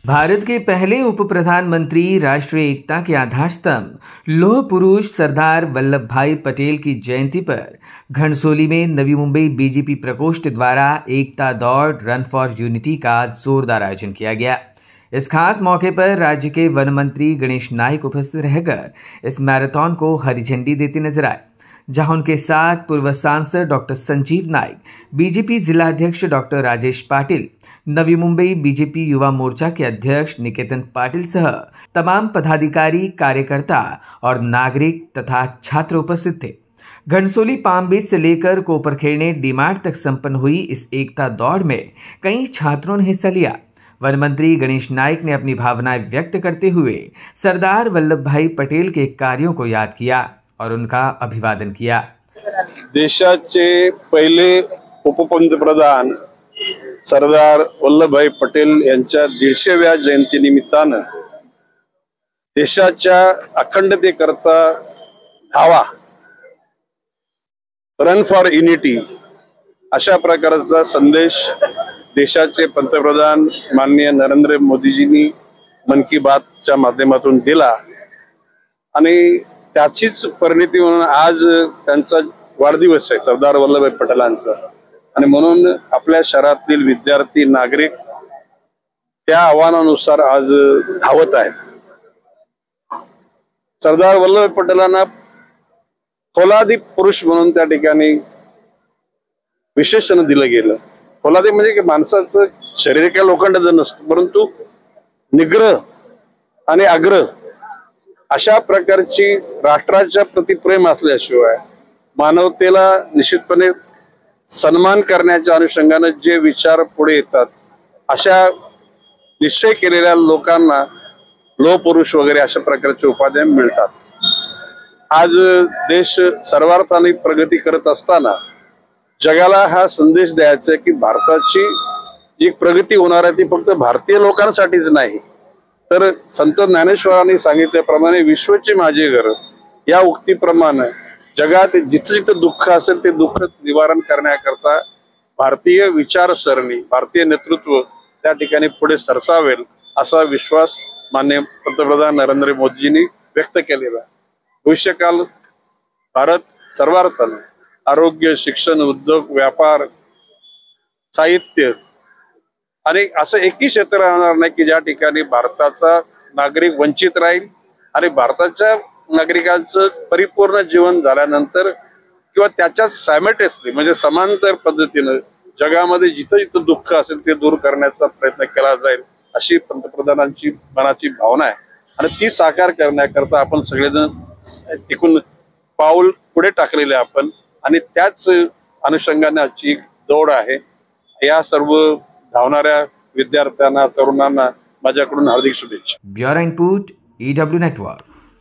भारत के पहले उप प्रधानमंत्री, राष्ट्रीय एकता के आधार स्तंभ लौह पुरुष सरदार वल्लभ भाई पटेल की जयंती पर घनसोली में नवी मुंबई बीजेपी प्रकोष्ठ द्वारा एकता दौड़ रन फॉर यूनिटी का जोरदार आयोजन किया गया। इस खास मौके पर राज्य के वन मंत्री गणेश नाइक उपस्थित रहकर इस मैराथन को हरी झंडी देते नजर आए, जहां उनके साथ पूर्व सांसद डॉक्टर संजीव नाइक, बीजेपी जिलाध्यक्ष डॉक्टर राजेश पाटिल, नवी मुंबई बीजेपी युवा मोर्चा के अध्यक्ष निकेतन पाटिल सह तमाम पदाधिकारी, कार्यकर्ता और नागरिक तथा छात्र उपस्थित थे। घनसोली पाम बीच से लेकर कोपरखेड़े डीमार्ट तक संपन्न हुई इस एकता दौड़ में कई छात्रों ने हिस्सा लिया। वन मंत्री गणेश नाइक ने अपनी भावनाएं व्यक्त करते हुए सरदार वल्लभ भाई पटेल के कार्यों को याद किया और उनका अभिवादन किया। देशाचे पहिले उपपंतप्रधान सरदार वल्लभभाई पटेल यांच्या 150व्या जयंतीनिमित्तानं देशाच्या अखंडतेकरता धावा, रन फॉर युनिटी अशा प्रकारचा संदेश देशाचे पंतप्रधान माननीय नरेंद्र मोदीजींनी मन की बातच्या माध्यमातून दिला आणि त्याचीच परिणती म्हणून आज त्यांचा वाढदिवस आहे सरदार वल्लभभाई पटेलांचा। आणि म्हणून आपल्या शहरातील विद्यार्थी, नागरिक त्या आव्हानानुसार आज धावत आहेत। सरदार वल्लभभाई पटेलांना फौलादी पुरुष म्हणून त्या ठिकाणी विशेषण दिलं गेलं। फौलादी म्हणजे की माणसाचं शरीर काही लोखंडाचं नसतं, परंतु निग्रह आणि आग्रह अशा प्रकारची राष्ट्राच्या प्रति प्रेम असल्याशिवाय मानवतेला निश्चितपणे सन्मान करण्याच्या अनुषंगाने जे विचार पुढे येतात अशा निश्चय केलेल्या लोकांना लोह पुरुष वगैरे अशा प्रकारचे उपाध्याय मिळतात। आज देश सर्वार्थाने प्रगती करत असताना जगाला हा संदेश द्यायचा आहे की भारताची जी प्रगती होणार आहे ती फक्त भारतीय लोकांसाठीच नाही, तर संत ज्ञानेश्वरांनी सांगितल्याप्रमाणे विश्वचे माझे घर या उक्तीप्रमाणे जगात जिथं जिथं दुःख असेल ते दुःख निवारण करण्याकरता भारतीय विचारसरणी, भारतीय नेतृत्व त्या ठिकाणी पुढे सरसावेल असा विश्वास माननीय पंतप्रधान नरेंद्र मोदीजींनी व्यक्त केलेला। भविष्यकाल भारत सर्वार्थाने आरोग्य, शिक्षण, उद्योग, व्यापार, साहित्य आणि असं एकही क्षेत्र राहणार नाही की ज्या ठिकाणी भारताचा नागरिक वंचित राहील आणि भारताच्या नागरिकांचं परिपूर्ण जीवन झाल्यानंतर किंवा त्याच्या सायमल्टेनियसली म्हणजे समांतर पद्धतीने जगामध्ये जिथं जिथं दुःख असेल ते दूर करण्याचा प्रयत्न केला जाईल अशी पंतप्रधानांची मनाची भावना आहे आणि ती साकार करण्याकरता आपण सगळेजण एकूण पाऊल पुढे टाकलेले आपण आणि त्याच अनुषंगाने आजची दौड आहे। या सर्व धावणाऱ्या विद्यार्थ्यांना, तरुणांना माझ्याकडून हार्दिक शुभेच्छा। Bureau report, EW network.